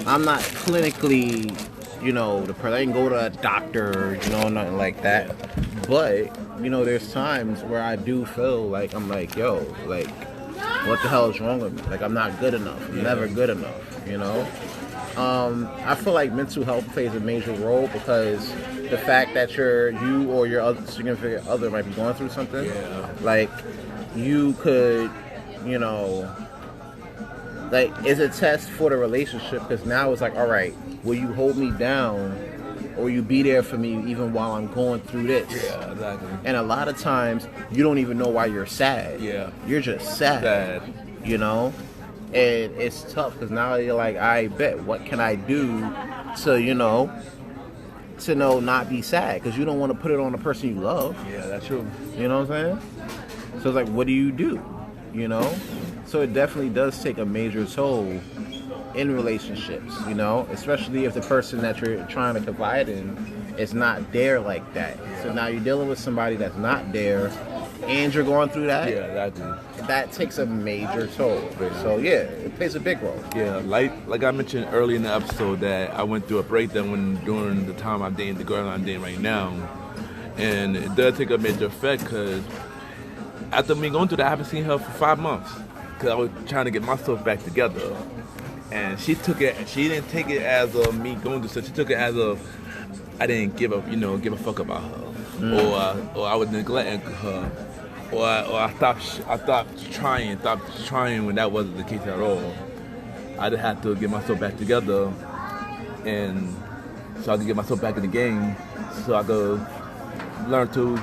I'm not clinically, you know, I didn't go to a doctor, you know, nothing like that. But you know, there's times where I do feel like I'm like, yo, like, what the hell is wrong with me? Like, I'm not good enough. I'm never good enough. You know. I feel like mental health plays a major role because the fact that you or your other significant other might be going through something, like you could, you know, like it's a test for the relationship because now it's like, all right, will you hold me down or you be there for me even while I'm going through this? Yeah, exactly. And a lot of times you don't even know why you're sad. Yeah. You're just sad. You know? And it's tough because now you're like, I bet, what can I do to, you know, not be sad? Because you don't want to put it on the person you love. Yeah, that's true. You know what I'm saying? So it's like, what do you do? You know? So it definitely does take a major toll in relationships, you know? Especially if the person that you're trying to confide in is not there like that. So now you're dealing with somebody that's not there and you're going through that. Yeah, exactly. That takes a major toll. So yeah, it plays a big role. Yeah, like I mentioned earlier in the episode that I went through a breakdown during the time I'm dating the girl I'm dating right now, and it does take a major effect because after me going through that, I haven't seen her for 5 months because I was trying to get myself back together, and she didn't take it as me going through stuff. She took it as I didn't give a fuck about her, or I was neglecting her. Or I stopped trying when that wasn't the case at all. I just had to get myself back together, and so I could get myself back in the game, so I could learn to,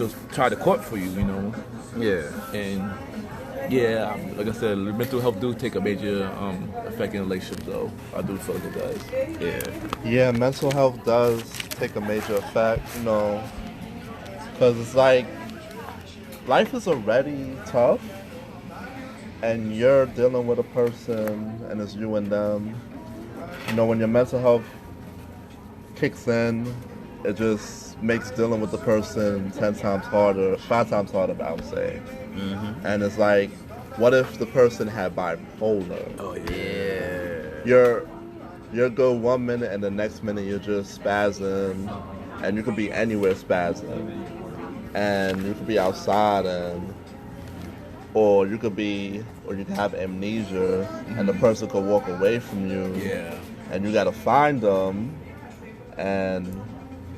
mental try to court for you, you know. Yeah. And yeah, like I said, mental health do take a major effect in relationships, though. I do feel like it does. Yeah. Yeah, mental health does take a major effect, you know, because it's like life is already tough, and you're dealing with a person, and it's you and them. You know, when your mental health kicks in, it just makes dealing with the person 10 times harder, 5 times harder, I would say. Mm-hmm. And it's like, what if the person had bipolar? Oh yeah. You're good 1 minute, and the next minute you're just spazzing, and you could be anywhere spazzing, and you could be outside, or you could have amnesia, and the person could walk away from you. Yeah. And you gotta find them, and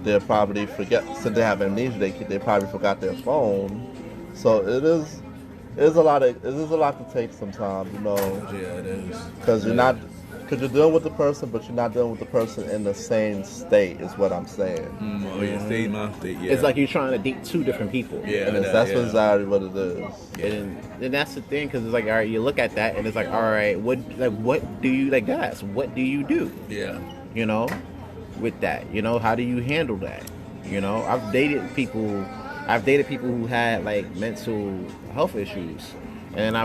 they'll probably forget. Since they have amnesia, they probably forgot their phone. So it is a lot to take sometimes, you know. Yeah, it is. Because you're dealing with the person, but you're not dealing with the person in the same state. Is what I'm saying. Oh yeah, same state. Yeah. It's like you're trying to date two different people. Yeah, And that's exactly what it is. And that's the thing, because it's like, all right, you look at that, and it's like, all right, what do you, like, guys, what do you do? Yeah. You know, with that, you know, how do you handle that? You know, I've dated people who had like mental health issues, and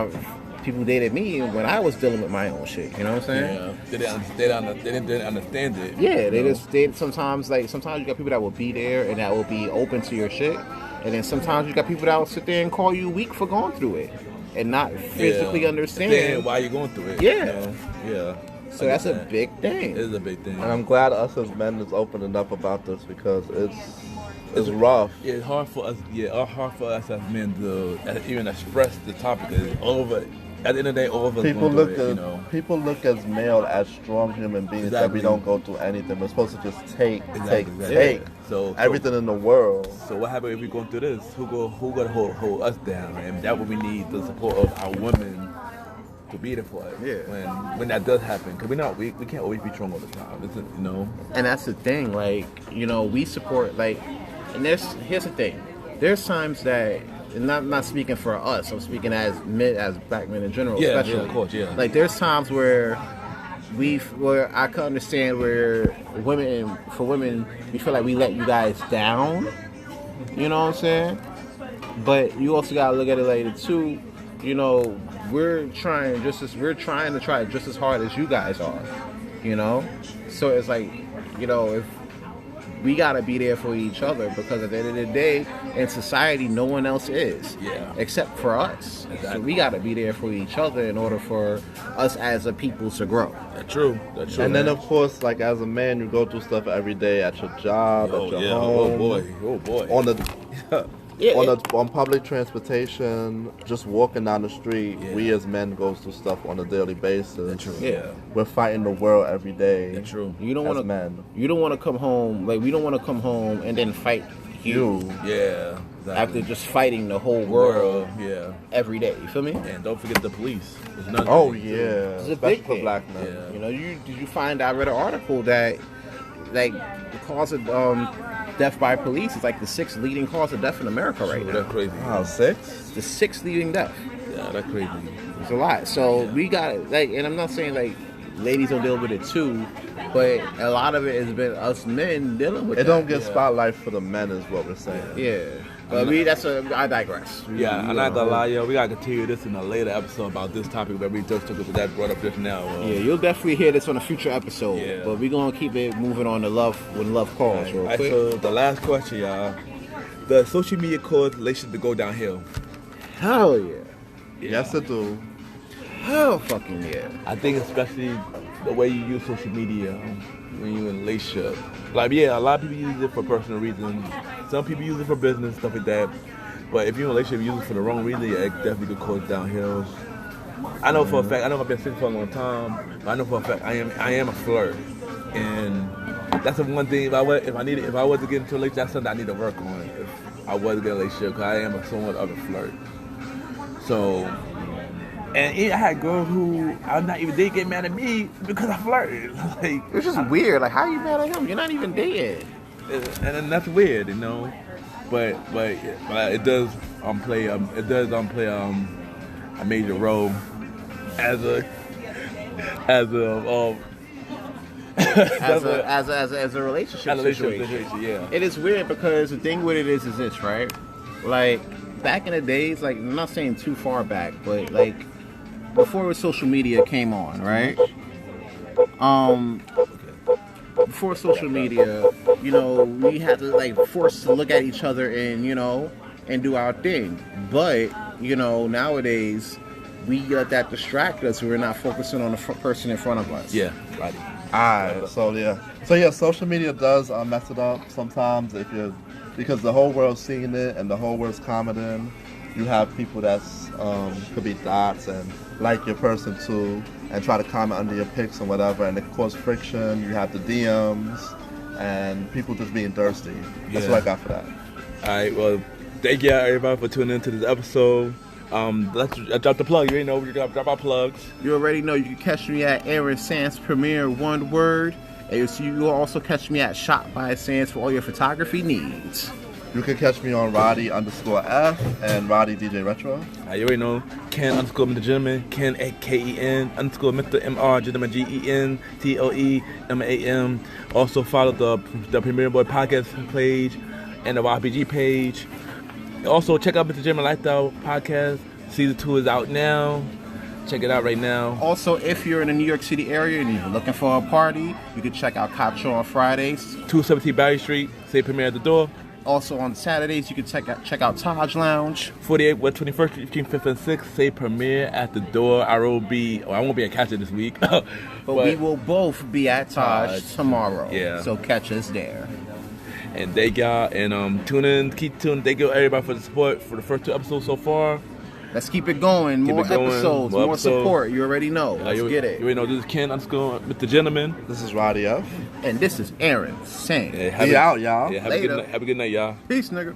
people dated me when I was dealing with my own shit. You know what I'm saying? Yeah. They didn't understand it. Yeah, sometimes you got people that will be there and that will be open to your shit, and then sometimes you got people that will sit there and call you weak for going through it and not physically understand why you're going through it. Yeah. You know? Yeah. So that's a big thing. It is a big thing. And I'm glad us as men is opening up about this, because it's rough. Yeah, it's hard for us. Yeah, hard for us as men to even express the topic. It's over. At the end of the day, all of us People going through it, you know. People look as male as strong human beings that we Exactly. don't go through anything. We're supposed to just take Exactly. So everything in the world. So what happens if we going through this? Who gonna hold us down? And that's what we need, the support of our women to be there for us. Yeah. When that does happen, because we can't always be strong all the time. It's, you know. And that's the thing, like, you know, we support, like, and here's the thing. There's times that, and I'm not speaking for us, I'm speaking as black men in general, Yeah, especially. yeah, of course, yeah. Like, there's times where I can understand where women, we feel like we let you guys down. You know what I'm saying? But you also gotta look at it later too. You know, we're trying to try just as hard as you guys are. You know, so it's like, you know, if we gotta be there for each other, because at the end of the day, in society, no one else is, except for us. Exactly. So we gotta be there for each other in order for us as a people to grow. That's true. And then, of course, like, as a man, you go through stuff every day at your job, at your home. Oh boy. On the on public transportation, just walking down the street. Yeah. We as men go through stuff on a daily basis. That's true. Yeah. We're fighting the world every day. That's true. You don't As want men. You don't want to come home. Like, we don't want to come home and then fight you Yeah. Exactly. after just fighting the whole world Yeah. every day. You feel me? And don't forget the police. It's another Oh thing, too. yeah, It's a especially big for thing. black men. Yeah. You know, did you find? I read an article that, like, the cause of death by police is like the 6th leading cause of death in America right now. That's crazy. Wow, 6? The 6th leading death. Yeah, that's crazy. It's a lot. So we got, like, and I'm not saying like ladies don't deal with it too, but a lot of it has been us men dealing with It that. don't get spotlight for the men, is what we're saying. Yeah. But I digress. Yeah, I'm not gonna lie, yo. We gotta continue this in a later episode about this topic that we just took that brought up just now. Yeah, you'll definitely hear this on a future episode. Yeah. But we're gonna keep it moving on to love when love calls real Alright, quick. so the last question, y'all. Does social media cause relations to go downhill? Hell yeah. Yes, it do. Hell fucking yeah. I think especially the way you use social media when you're in a relationship. Like, yeah, a lot of people use it for personal reasons. Some people use it for business, stuff like that. But if you're in a relationship, you use it for the wrong reason, yeah, it definitely could cause downhill. I know for a fact, I know I've been single for a long time, but I know for a fact I am a flirt. And that's the one thing, if I was to get into a relationship, that's something I need to work on. If I was to get in a relationship, because I am somewhat of a flirt. So, and I had girls who they get mad at me because I flirted. Like, It's just weird. Like, how you mad at him? You're not even dating. and that's weird, you know. But it does play a major role as a as a relationship situation. Yeah. It is weird because the thing with it is this, right? Like back in the days, like I'm not saying too far back, but like before social media came on, right? Before social media, you know, we had to like force to look at each other and, you know, and do our thing. But, you know, nowadays we let that distract us. We're not focusing on the person in front of us. Yeah, right. Alright, so yeah, social media does mess it up sometimes because the whole world's seeing it and the whole world's commenting. You have people that's could be dots and like your person too and try to comment under your pics and whatever, and it causes friction. You have the DMs and people just being thirsty. That's what I got for that. All right, well, thank you everybody for tuning into this episode. Let's drop the plug. You already know we drop our plugs. You already know you can catch me at Aaron Sands Premiere, one word. And you will also catch me at Shot by Sands for all your photography needs. You can catch me on Roddy_F and Roddy DJ Retro. You already know Ken_Mr. Ken KEN _Mr. mrgentleman GENTLEMAM. Also follow the Premier Boy podcast page and the RPG page. Also check out Mr. Gentleman Lifestyle podcast. Season 2 is out now. Check it out right now. Also, if you're in the New York City area and you're looking for a party, you can check out Cop Show on Fridays. 217 Barry Street. Say Premier at the door. Also on Saturdays, you can check out Taj Lounge. 48 West 21st Street, between 5th and 6th. Say Premiere at the door. I won't be at Catcher this week. but we will both be at Taj tomorrow. Yeah. So catch us there. And thank y'all. And tune in, keep tuning. Thank you everybody for the support for the first 2 episodes so far. Let's keep it going. More episodes, more support. You already know. Let's get it. You already know. This is Ken Mr. Gentleman. This is Roddy F. And this is Aaron Sang. Be out, y'all. Yeah, have a good night, y'all. Peace, nigga.